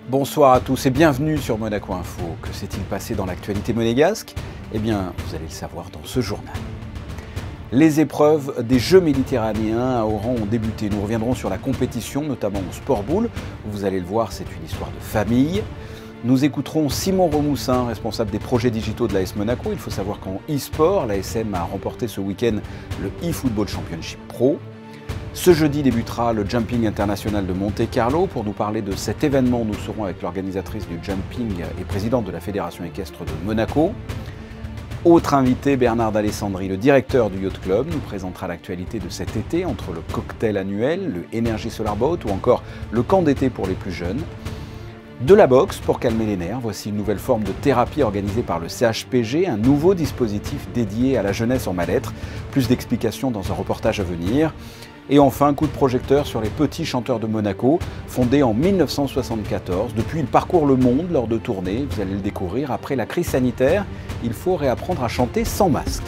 Bonsoir à tous et bienvenue sur Monaco Info. Que s'est-il passé dans l'actualité monégasque? Eh bien, vous allez le savoir dans ce journal. Les épreuves des Jeux méditerranéens à Oran ont débuté. Nous reviendrons sur la compétition, notamment au Sport Boule. Vous allez le voir, c'est une histoire de famille. Nous écouterons Simon Romoussin, responsable des projets digitaux de l'AS Monaco. Il faut savoir qu'en e-sport, l'ASM a remporté ce week-end le eFootball Championship Pro. Ce jeudi débutera le Jumping International de Monte-Carlo. Pour nous parler de cet événement, nous serons avec l'organisatrice du Jumping et présidente de la Fédération équestre de Monaco. Autre invité, Bernard D'Alessandri, le directeur du Yacht Club, nous présentera l'actualité de cet été entre le cocktail annuel, le Energy Solar Boat ou encore le camp d'été pour les plus jeunes. De la boxe pour calmer les nerfs, voici une nouvelle forme de thérapie organisée par le CHPG, un nouveau dispositif dédié à la jeunesse en mal-être. Plus d'explications dans un reportage à venir. Et enfin, coup de projecteur sur les petits chanteurs de Monaco, fondés en 1974. Depuis, ils parcourent le monde lors de tournées, vous allez le découvrir. Après la crise sanitaire, il faut réapprendre à chanter sans masque.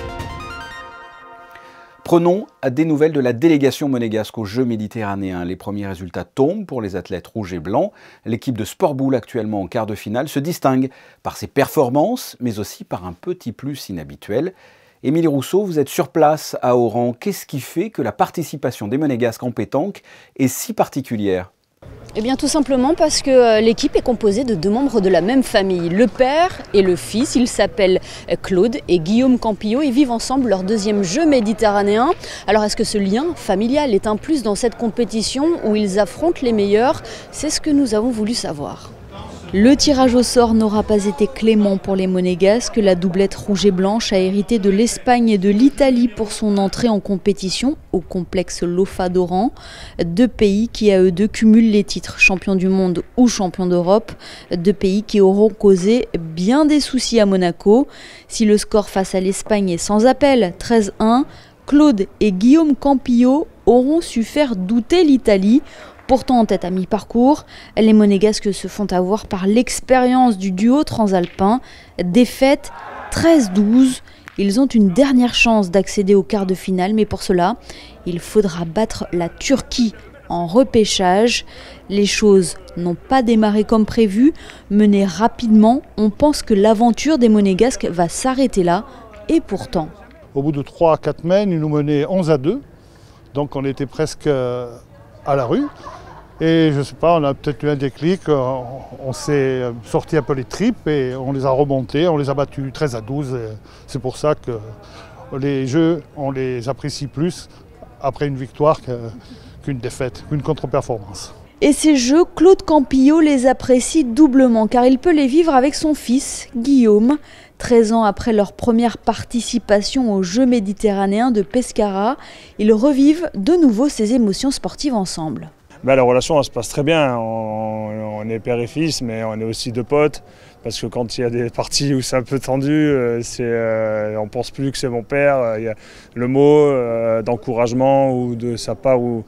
Prenons des nouvelles de la délégation monégasque aux Jeux méditerranéens. Les premiers résultats tombent pour les athlètes rouges et blancs. L'équipe de Sport Boule, actuellement en quart de finale, se distingue par ses performances, mais aussi par un petit plus inhabituel. Émilie Rousseau, vous êtes sur place à Oran. Qu'est-ce qui fait que la participation des Monégasques en pétanque est si particulière ? Eh bien tout simplement parce que l'équipe est composée de deux membres de la même famille, le père et le fils. Ils s'appellent Claude et Guillaume Campillo et vivent ensemble leur deuxième jeu méditerranéen. Alors est-ce que ce lien familial est un plus dans cette compétition où ils affrontent les meilleurs? C'est ce que nous avons voulu savoir. Le tirage au sort n'aura pas été clément pour les Monégasques. La doublette rouge et blanche a hérité de l'Espagne et de l'Italie pour son entrée en compétition au complexe Lofa d'Oran. Deux pays qui à eux deux cumulent les titres champion du monde ou champion d'Europe. Deux pays qui auront causé bien des soucis à Monaco. Si le score face à l'Espagne est sans appel, 13-1, Claude et Guillaume Campillo auront su faire douter l'Italie. Pourtant en tête à mi-parcours, les Monégasques se font avoir par l'expérience du duo transalpin. Défaite 13-12. Ils ont une dernière chance d'accéder au quart de finale, mais pour cela, il faudra battre la Turquie en repêchage. Les choses n'ont pas démarré comme prévu. Menés rapidement, on pense que l'aventure des Monégasques va s'arrêter là. Et pourtant. Au bout de 3 à 4 mènes, ils nous menaient 11-2. Donc on était presque à la rue. Et je ne sais pas, on a peut-être eu un déclic, on s'est sorti un peu les tripes et on les a remontés, on les a battus 13-12. C'est pour ça que les jeux, on les apprécie plus après une victoire qu'une défaite, qu'une contre-performance. Et ces jeux, Claude Campillo les apprécie doublement car il peut les vivre avec son fils, Guillaume. 13 ans après leur première participation aux Jeux méditerranéens de Pescara, ils revivent de nouveau ces émotions sportives ensemble. La relation elle se passe très bien, on est père et fils mais on est aussi deux potes parce que quand il y a des parties où c'est un peu tendu, on pense plus que c'est mon père, il y a le mot d'encouragement ou de sa part ou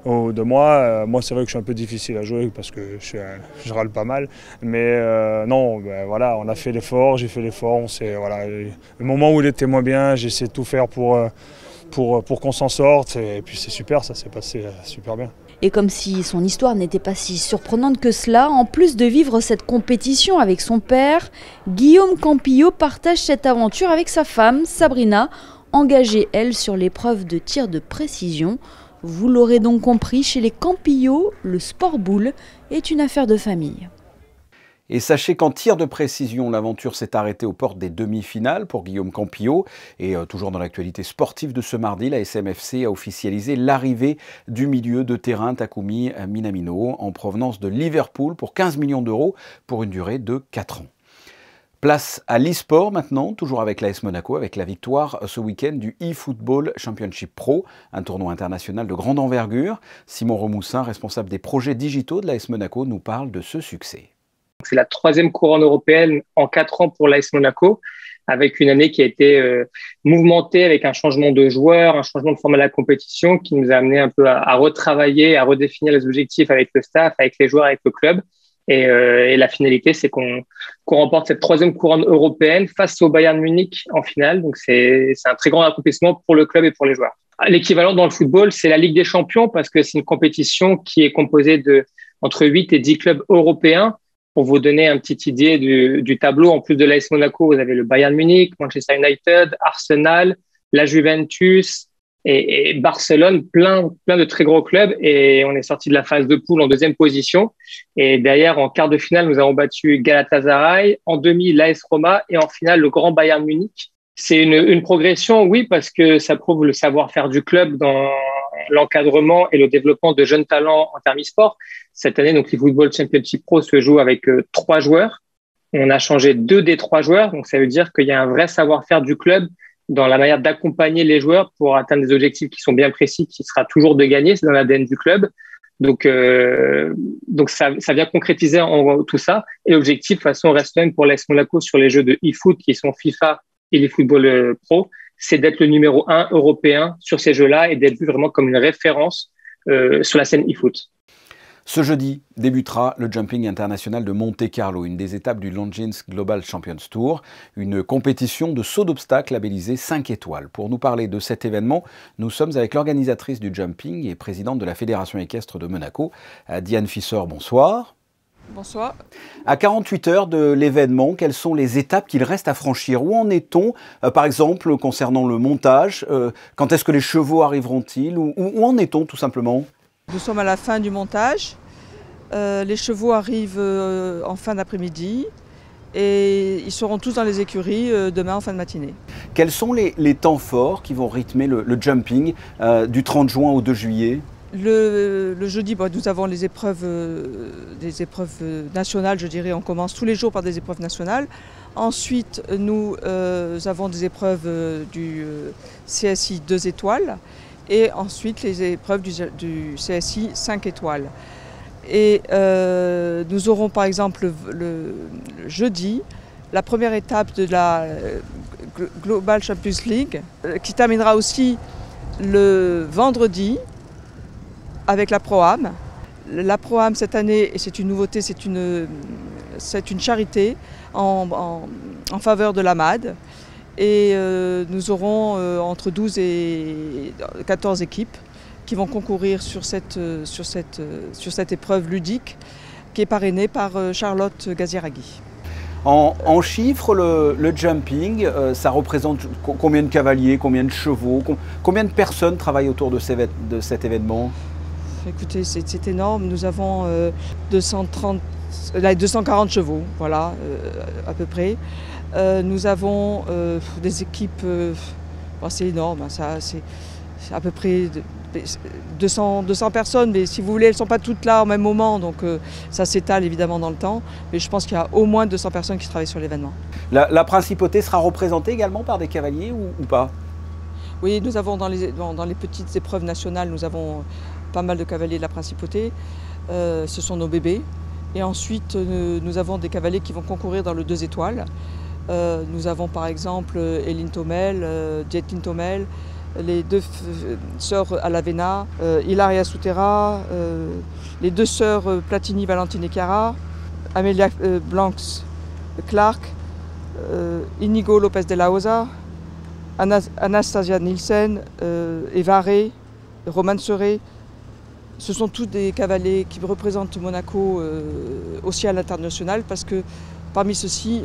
de moi. Moi c'est vrai que je suis un peu difficile à jouer parce que je râle pas mal, mais non, voilà, on a fait l'effort, j'ai fait l'effort, voilà, le moment où il était moins bien, j'ai essayé de tout faire pour qu'on s'en sorte et puis c'est super, ça s'est passé super bien. Et comme si son histoire n'était pas si surprenante que cela, en plus de vivre cette compétition avec son père, Guillaume Campillo partage cette aventure avec sa femme, Sabrina, engagée elle sur l'épreuve de tir de précision. Vous l'aurez donc compris, chez les Campillo, le sport boule est une affaire de famille. Et sachez qu'en tir de précision, l'aventure s'est arrêtée aux portes des demi-finales pour Guillaume Campillo. Et toujours dans l'actualité sportive de ce mardi, la SMFC a officialisé l'arrivée du milieu de terrain Takumi Minamino en provenance de Liverpool pour 15 millions d'euros pour une durée de 4 ans. Place à l'e-sport maintenant, toujours avec l'AS Monaco, avec la victoire ce week-end du eFootball Championship Pro, un tournoi international de grande envergure. Simon Romoussin, responsable des projets digitaux de l'AS Monaco, nous parle de ce succès. C'est la 3e couronne européenne en 4 ans pour l'AS Monaco, avec une année qui a été mouvementée avec un changement de joueurs, un changement de format de la compétition qui nous a amené un peu à retravailler, à redéfinir les objectifs avec le staff, avec les joueurs, avec le club. Et la finalité, c'est qu'on remporte cette 3e couronne européenne face au Bayern Munich en finale. Donc, c'est un très grand accomplissement pour le club et pour les joueurs. L'équivalent dans le football, c'est la Ligue des Champions parce que c'est une compétition qui est composée entre 8 et 10 clubs européens Pour vous donner une petite idée du tableau, en plus de l'AS Monaco, vous avez le Bayern Munich, Manchester United, Arsenal, la Juventus et Barcelone, plein de très gros clubs. Et on est sorti de la phase de poule en deuxième position. Et derrière, en quart de finale, nous avons battu Galatasaray, en demi l'AS Roma et en finale le grand Bayern Munich. C'est une progression, oui, parce que ça prouve le savoir-faire du club dans l'encadrement et le développement de jeunes talents en termes e-sport. Cette année, donc, l'eFootball Championship Pro se joue avec 3 joueurs. On a changé 2 des 3 joueurs. Donc, ça veut dire qu'il y a un vrai savoir-faire du club dans la manière d'accompagner les joueurs pour atteindre des objectifs qui sont bien précis, qui sera toujours de gagner. C'est dans l'ADN du club. Donc ça vient concrétiser tout ça. Et l'objectif, de toute façon, reste même pour l'AS Monaco sur les jeux de e-foot qui sont FIFA et l'eFootball Pro, c'est d'être le numéro 1 européen sur ces jeux-là et d'être vu vraiment comme une référence sur la scène e-foot. Ce jeudi débutera le Jumping International de Monte-Carlo, une des étapes du Longines Global Champions Tour, une compétition de saut d'obstacles labellisée 5 étoiles. Pour nous parler de cet événement, nous sommes avec l'organisatrice du Jumping et présidente de la Fédération équestre de Monaco, Diane Fisser. Bonsoir. Bonsoir. À 48 heures de l'événement, quelles sont les étapes qu'il reste à franchir? Où en est-on, par exemple, concernant le montage? Quand est-ce que les chevaux arriveront-ils? Où en est-on, tout simplement? Nous sommes à la fin du montage. Les chevaux arrivent en fin d'après-midi et ils seront tous dans les écuries demain en fin de matinée. Quels sont les temps forts qui vont rythmer le jumping du 30 juin au 2 juillet? Le jeudi, nous avons des épreuves nationales, je dirais. On commence tous les jours par des épreuves nationales. Ensuite, nous avons des épreuves du CSI 2 étoiles et ensuite les épreuves du CSI 5 étoiles. Et nous aurons par exemple le jeudi la première étape de la Global Champions League qui terminera aussi le vendredi avec la Pro-Am. La Pro-Am cette année, et c'est une nouveauté, c'est une charité en faveur de la MAD. Et nous aurons entre 12 et 14 équipes qui vont concourir sur cette épreuve ludique qui est parrainée par Charlotte Gazieraghi. En chiffres, le jumping, ça représente combien de cavaliers, combien de chevaux, combien de personnes travaillent autour de cet événement? Écoutez, c'est énorme. Nous avons 240 chevaux, voilà, à peu près. Nous avons des équipes, c'est énorme, c'est à peu près 200 personnes, mais si vous voulez, elles ne sont pas toutes là au même moment, donc ça s'étale évidemment dans le temps. Mais je pense qu'il y a au moins 200 personnes qui travaillent sur l'événement. La principauté sera représentée également par des cavaliers ou pas? Oui, nous avons dans les petites épreuves nationales, nous avons pas mal de cavaliers de la principauté. Ce sont nos bébés. Et ensuite, nous avons des cavaliers qui vont concourir dans le 2 étoiles. Nous avons par exemple Eline Tomel, Dietlin Tomel, les 2 sœurs Alavena, Hilaria Soutera, les 2 sœurs Platini Valentine et Chiara, Amelia Blancs Clark, Inigo Lopez de la Osa, Anastasia Nielsen, Eva Rey, Roman Seré. Ce sont tous des cavaliers qui représentent Monaco aussi à l'international parce que parmi ceux-ci,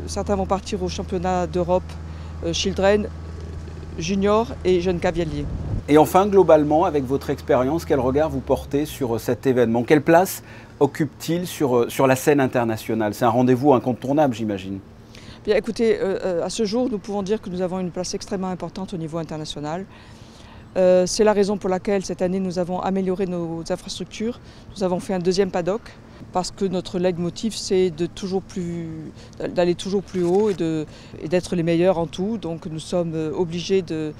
certains vont partir au championnat d'Europe Children, Junior et Jeunes Cavaliers. Et enfin, globalement, avec votre expérience, quel regard vous portez sur cet événement? Quelle place occupe-t-il sur la scène internationale? C'est un rendez-vous incontournable, j'imagine. Bien, écoutez, à ce jour, nous pouvons dire que nous avons une place extrêmement importante au niveau international. C'est la raison pour laquelle cette année nous avons amélioré nos infrastructures. Nous avons fait un 2e paddock parce que notre leitmotiv c'est d'aller toujours plus haut et d'être les meilleurs en tout. Donc nous sommes obligés de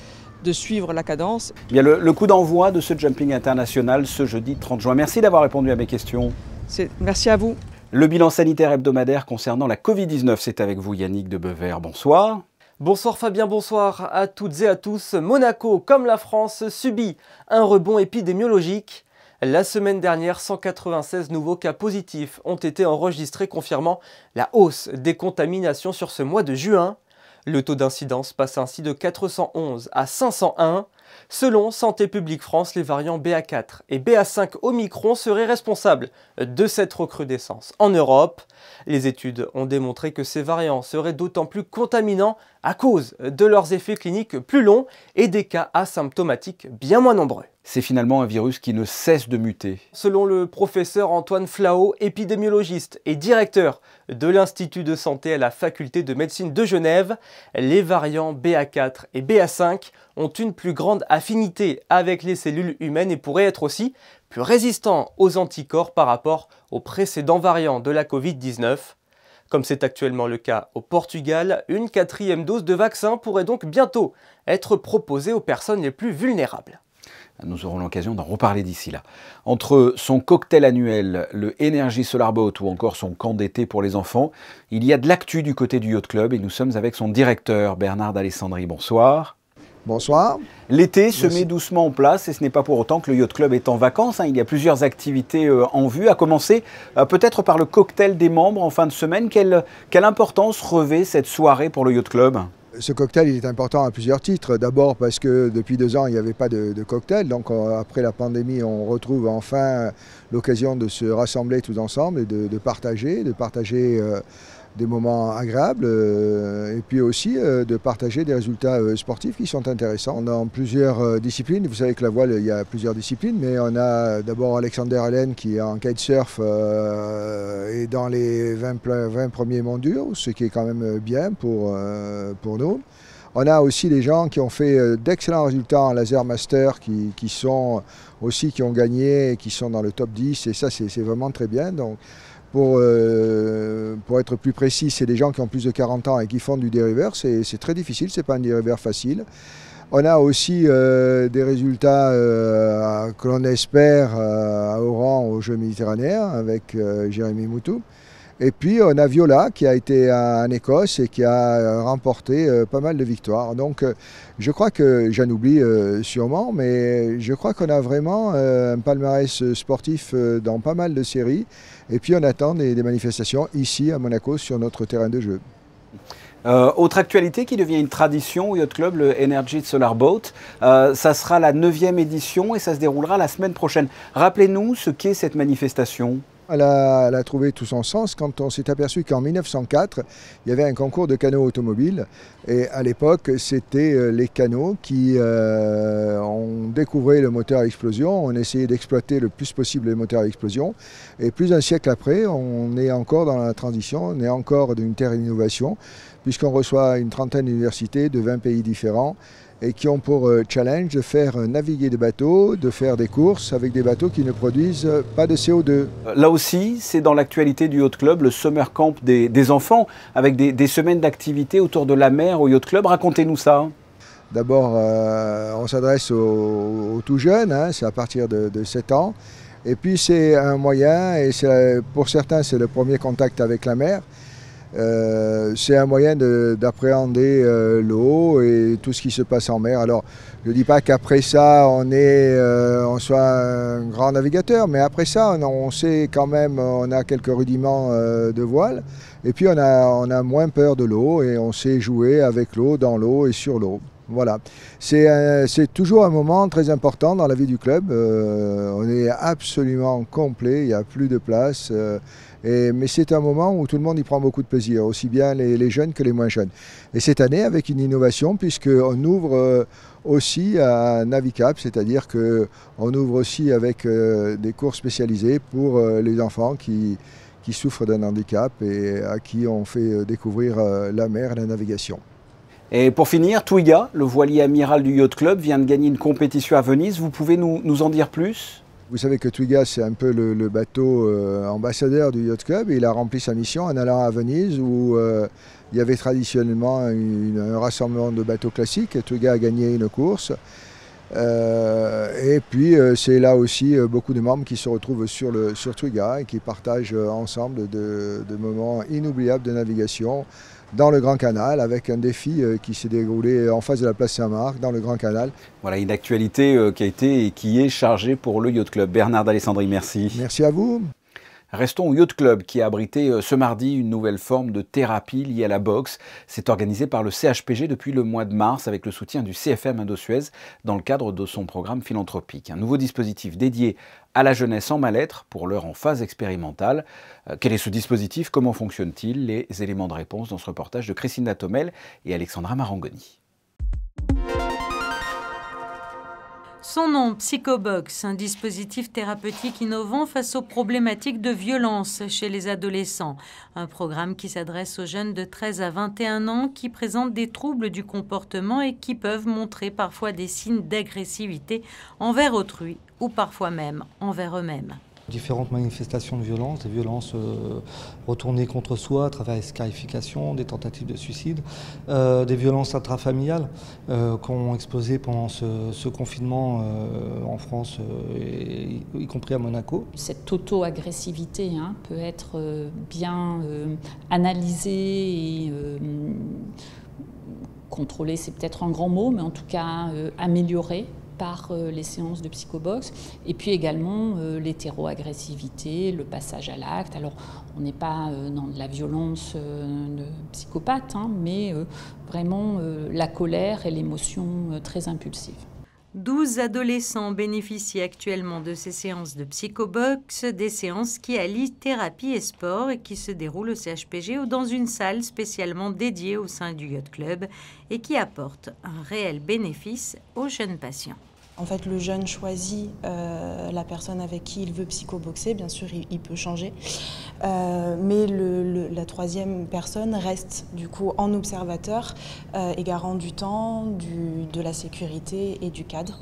suivre la cadence. Bien, le coup d'envoi de ce Jumping International ce jeudi 30 juin. Merci d'avoir répondu à mes questions. Merci à vous. Le bilan sanitaire hebdomadaire concernant la Covid-19, c'est avec vous Yannick de Bever. Bonsoir. Bonsoir Fabien, bonsoir à toutes et à tous. Monaco, comme la France, subit un rebond épidémiologique. La semaine dernière, 196 nouveaux cas positifs ont été enregistrés, confirmant la hausse des contaminations sur ce mois de juin. Le taux d'incidence passe ainsi de 411 à 501. Selon Santé publique France, les variants BA4 et BA5 Omicron seraient responsables de cette recrudescence. En Europe, les études ont démontré que ces variants seraient d'autant plus contaminants à cause de leurs effets cliniques plus longs et des cas asymptomatiques bien moins nombreux. C'est finalement un virus qui ne cesse de muter. Selon le professeur Antoine Flao, épidémiologiste et directeur de l'Institut de santé à la faculté de médecine de Genève, les variants BA4 et BA5 ont une plus grande affinité avec les cellules humaines et pourraient être aussi plus résistants aux anticorps par rapport aux précédents variants de la Covid-19. Comme c'est actuellement le cas au Portugal, une 4e dose de vaccin pourrait donc bientôt être proposée aux personnes les plus vulnérables. Nous aurons l'occasion d'en reparler d'ici là. Entre son cocktail annuel, le Energy Solar Boat ou encore son camp d'été pour les enfants, il y a de l'actu du côté du Yacht Club et nous sommes avec son directeur Bernard d'Alessandri. Bonsoir. Bonsoir. L'été se met doucement en place et ce n'est pas pour autant que le Yacht Club est en vacances. Il y a plusieurs activités en vue, à commencer peut-être par le cocktail des membres en fin de semaine. Quelle importance revêt cette soirée pour le Yacht Club ? Ce cocktail il est important à plusieurs titres. D'abord parce que depuis 2 ans, il n'y avait pas de cocktail. Donc après la pandémie, on retrouve enfin l'occasion de se rassembler tous ensemble et de partager des moments agréables et puis aussi de partager des résultats sportifs qui sont intéressants. On a en plusieurs disciplines. Vous savez que la voile, il y a plusieurs disciplines, mais on a d'abord Alexander Allen qui est en kitesurf et dans les 20 premiers mondiaux, ce qui est quand même bien pour nous. On a aussi des gens qui ont fait d'excellents résultats en laser master qui ont gagné et qui sont dans le top 10 et ça c'est vraiment très bien. Donc, pour être plus précis, c'est des gens qui ont plus de 40 ans et qui font du dériver. C'est très difficile, ce n'est pas un dériver facile. On a aussi des résultats que l'on espère à Oran aux Jeux méditerranéens avec Jérémy Moutou. Et puis on a Viola qui a été en Écosse et qui a remporté pas mal de victoires. Donc je crois que j'en oublie sûrement, mais je crois qu'on a vraiment un palmarès sportif dans pas mal de séries. Et puis on attend des manifestations ici à Monaco sur notre terrain de jeu. Autre actualité qui devient une tradition au Yacht Club, le Energy Solar Boat. Ça sera la 9e édition et ça se déroulera la semaine prochaine. Rappelez-nous ce qu'est cette manifestation. Elle a trouvé tout son sens quand on s'est aperçu qu'en 1904, il y avait un concours de canots automobiles. Et à l'époque, c'était les canots qui ont découvert le moteur à explosion. On essayait d'exploiter le plus possible les moteurs à explosion. Et plus d'un siècle après, on est encore dans la transition, on est encore d'une terre d'innovation, puisqu'on reçoit une trentaine d'universités de 20 pays différents et qui ont pour challenge de faire naviguer des bateaux, de faire des courses avec des bateaux qui ne produisent pas de CO2. Là aussi, c'est dans l'actualité du Yacht Club, le Summer Camp des enfants, avec des semaines d'activité autour de la mer au Yacht Club. Racontez-nous ça. D'abord, on s'adresse aux tout jeunes, hein, c'est à partir de 7 ans. Et puis c'est un moyen, et pour certains c'est le premier contact avec la mer. C'est un moyen d'appréhender l'eau et tout ce qui se passe en mer. Alors, je ne dis pas qu'après ça, on soit un grand navigateur, mais après ça, on sait quand même, on a quelques rudiments de voile. Et puis, on a moins peur de l'eau et on sait jouer avec l'eau, dans l'eau et sur l'eau. Voilà. C'est toujours un moment très important dans la vie du club. On est absolument complet, il n'y a plus de place. Mais c'est un moment où tout le monde y prend beaucoup de plaisir, aussi bien les jeunes que les moins jeunes. Et cette année, avec une innovation, puisqu'on ouvre aussi à Navicap, c'est-à-dire qu'on ouvre aussi avec des cours spécialisés pour les enfants qui souffrent d'un handicap et à qui on fait découvrir la mer et la navigation. Et pour finir, Twiga, le voilier amiral du Yacht Club, vient de gagner une compétition à Venise. Vous pouvez nous en dire plus ? Vous savez que Twiga, c'est un peu le bateau ambassadeur du Yacht Club. Et il a rempli sa mission en allant à Venise où il y avait traditionnellement un rassemblement de bateaux classiques. Et Twiga a gagné une course. Et puis c'est là aussi beaucoup de membres qui se retrouvent sur Twiga et qui partagent ensemble de moments inoubliables de navigation dans le Grand Canal, avec un défi qui s'est déroulé en face de la place Saint-Marc, dans le Grand Canal. Voilà une actualité qui a été et qui est chargée pour le Yacht Club. Bernard d'Alessandri, merci. Merci à vous. Restons au Yacht Club qui a abrité ce mardi une nouvelle forme de thérapie liée à la boxe. C'est organisé par le CHPG depuis le mois de mars avec le soutien du CFM Indosuez dans le cadre de son programme philanthropique. Un nouveau dispositif dédié à la jeunesse en mal-être, pour l'heure en phase expérimentale. Quel est ce dispositif? Comment fonctionne-t-il? Les éléments de réponse dans ce reportage de Christine Latomel et Alexandra Marangoni. Son nom, Psychobox, un dispositif thérapeutique innovant face aux problématiques de violence chez les adolescents. Un programme qui s'adresse aux jeunes de 13 à 21 ans qui présentent des troubles du comportement et qui peuvent montrer parfois des signes d'agressivité envers autrui ou parfois même envers eux-mêmes. Différentes manifestations de violence, des violences retournées contre soi à travers les scarifications, des tentatives de suicide, des violences intrafamiliales qu'ont explosé pendant ce confinement en France, y compris à Monaco. Cette auto-agressivité peut être bien analysée et contrôlée, c'est peut-être un grand mot, mais en tout cas améliorée par les séances de Psychobox, et puis également l'hétéroagressivité, le passage à l'acte. Alors, on n'est pas dans de la violence de psychopathe, mais vraiment la colère et l'émotion très impulsive. 12 adolescents bénéficient actuellement de ces séances de Psychobox, des séances qui allient thérapie et sport et qui se déroulent au CHPG ou dans une salle spécialement dédiée au sein du Yacht Club et qui apportent un réel bénéfice aux jeunes patients. En fait, le jeune choisit la personne avec qui il veut psychoboxer. Bien sûr, il peut changer. Mais la troisième personne reste du coup en observateur et garant du temps, de la sécurité et du cadre.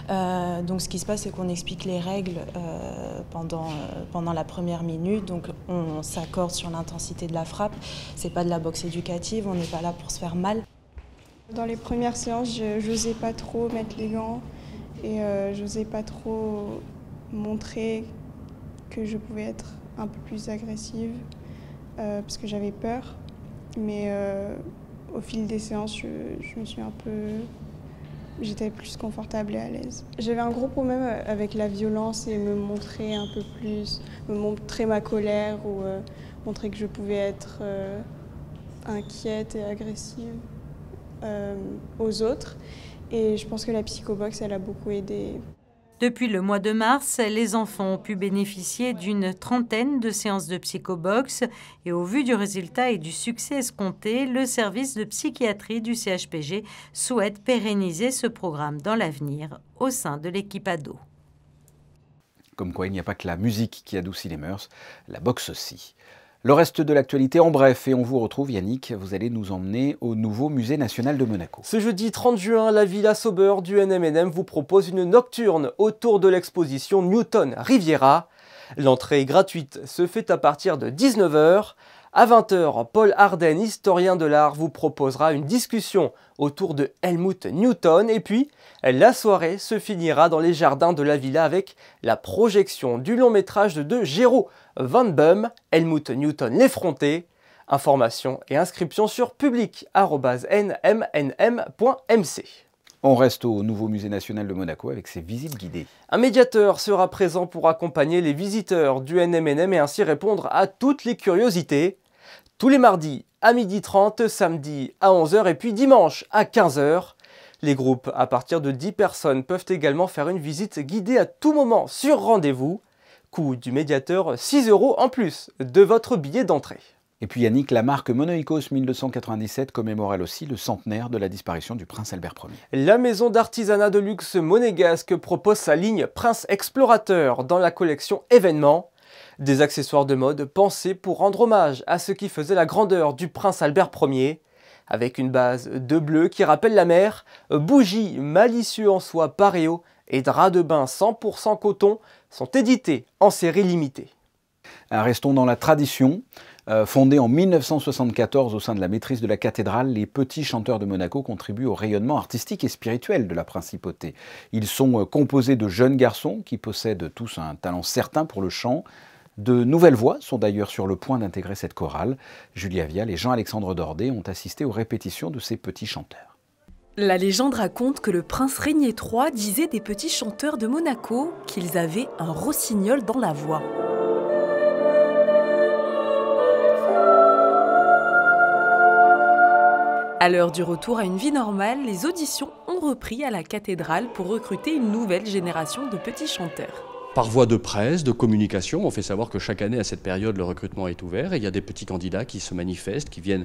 Donc ce qui se passe, c'est qu'on explique les règles pendant la première minute. Donc on s'accorde sur l'intensité de la frappe. C'est pas de la boxe éducative, on n'est pas là pour se faire mal. Dans les premières séances, je n'osais pas trop mettre les gants et je n'osais pas trop montrer que je pouvais être un peu plus agressive parce que j'avais peur. Mais au fil des séances, je me suis j'étais plus confortable et à l'aise. J'avais un gros problème avec la violence et me montrer un peu plus, me montrer ma colère ou montrer que je pouvais être inquiète et agressive aux autres. Et je pense que la Psychobox, elle a beaucoup aidé. Depuis le mois de mars, les enfants ont pu bénéficier d'une trentaine de séances de Psychobox et au vu du résultat et du succès escompté, le service de psychiatrie du CHPG souhaite pérenniser ce programme dans l'avenir au sein de l'équipe ado. Comme quoi il n'y a pas que la musique qui adoucit les mœurs, la boxe aussi. Le reste de l'actualité en bref, et on vous retrouve Yannick, vous allez nous emmener au nouveau musée national de Monaco. Ce jeudi 30 juin, la Villa Sauber du NMNM vous propose une nocturne autour de l'exposition Newton Riviera. L'entrée gratuite se fait à partir de 19 h. À 20 h, Paul Arden, historien de l'art, vous proposera une discussion autour de Helmut Newton. Et puis, la soirée se finira dans les jardins de la Villa avec la projection du long métrage de Gero Van Bum, Helmut Newton l'effronté. Informations et inscriptions sur public@nmnm.mc. On reste au nouveau musée national de Monaco avec ses visites guidées. Un médiateur sera présent pour accompagner les visiteurs du NMNM et ainsi répondre à toutes les curiosités. Tous les mardis à 12h30, samedi à 11 h et puis dimanche à 15 h. Les groupes à partir de 10 personnes peuvent également faire une visite guidée à tout moment sur rendez-vous. Coût du médiateur 6 € en plus de votre billet d'entrée. Et puis Yannick, la marque Monoikos 1297 commémore elle aussi le centenaire de la disparition du prince Albert Ier. La maison d'artisanat de luxe monégasque propose sa ligne Prince Explorateur dans la collection événements. Des accessoires de mode pensés pour rendre hommage à ce qui faisait la grandeur du prince Albert Ier. Avec une base de bleu qui rappelle la mer, bougies malicieux en soie Pareo et draps de bain 100% coton sont édités en série limitée. Restons dans la tradition. Fondés en 1974 au sein de la maîtrise de la cathédrale, les Petits Chanteurs de Monaco contribuent au rayonnement artistique et spirituel de la principauté. Ils sont composés de jeunes garçons qui possèdent tous un talent certain pour le chant. De nouvelles voix sont d'ailleurs sur le point d'intégrer cette chorale. Julia Vial et Jean-Alexandre Dordet ont assisté aux répétitions de ces petits chanteurs. La légende raconte que le prince Régnier III disait des Petits Chanteurs de Monaco qu'ils avaient un rossignol dans la voix. À l'heure du retour à une vie normale, les auditions ont repris à la cathédrale pour recruter une nouvelle génération de petits chanteurs. Par voie de presse, de communication, on fait savoir que chaque année à cette période, le recrutement est ouvert et il y a des petits candidats qui se manifestent, qui viennent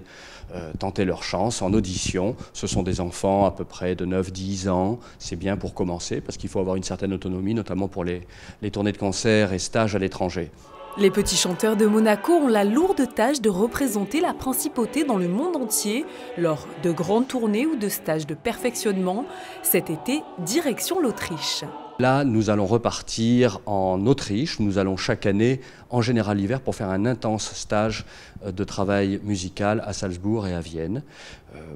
tenter leur chance en audition. Ce sont des enfants à peu près de 9-10 ans. C'est bien pour commencer parce qu'il faut avoir une certaine autonomie, notamment pour les tournées de concert et stages à l'étranger. Les petits chanteurs de Monaco ont la lourde tâche de représenter la principauté dans le monde entier lors de grandes tournées ou de stages de perfectionnement. Cet été, direction l'Autriche. Là, nous allons repartir en Autriche. Nous allons chaque année, en général l'hiver, pour faire un intense stage de travail musical à Salzbourg et à Vienne.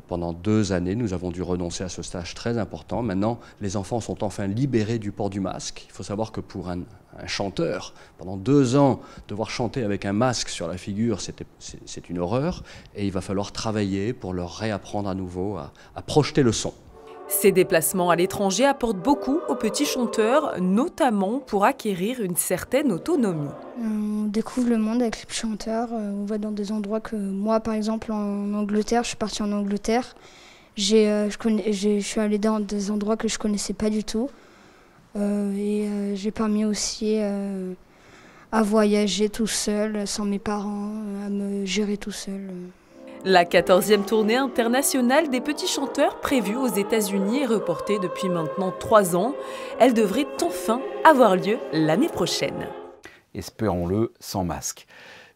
Pendant 2 années, nous avons dû renoncer à ce stage très important. Maintenant, les enfants sont enfin libérés du port du masque. Il faut savoir que pour un chanteur, pendant 2 ans, devoir chanter avec un masque sur la figure, c'est une horreur. Et il va falloir travailler pour leur réapprendre à nouveau à projeter le son. Ces déplacements à l'étranger apportent beaucoup aux petits chanteurs, notamment pour acquérir une certaine autonomie. On découvre le monde avec les petits chanteurs, on va dans des endroits que moi, par exemple, en Angleterre, je suis partie en Angleterre, je suis allée dans des endroits que je ne connaissais pas du tout et j'ai permis aussi à voyager tout seul, sans mes parents, à me gérer tout seul. La 14e tournée internationale des petits chanteurs prévue aux États-Unis est reportée depuis maintenant 3 ans. Elle devrait enfin avoir lieu l'année prochaine. Espérons-le sans masque.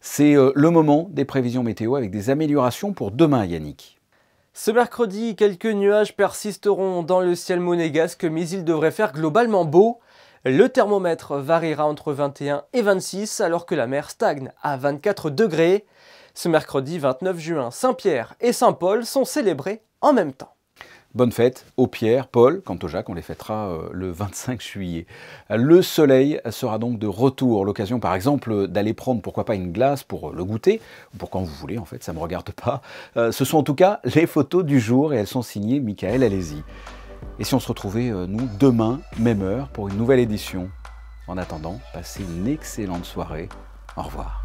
C'est le moment des prévisions météo avec des améliorations pour demain, Yannick. Ce mercredi, quelques nuages persisteront dans le ciel monégasque, mais il devrait faire globalement beau. Le thermomètre variera entre 21 et 26, alors que la mer stagne à 24 degrés. Ce mercredi 29 juin, Saint-Pierre et Saint-Paul sont célébrés en même temps. Bonne fête aux Pierre, Paul, quant au Jacques, on les fêtera le 25 juillet. Le soleil sera donc de retour, l'occasion par exemple d'aller prendre pourquoi pas une glace pour le goûter, ou pour quand vous voulez en fait, ça ne me regarde pas. Ce sont en tout cas les photos du jour et elles sont signées Michael Allez-y. Et si on se retrouvait nous demain, même heure, pour une nouvelle édition. En attendant, passez une excellente soirée. Au revoir.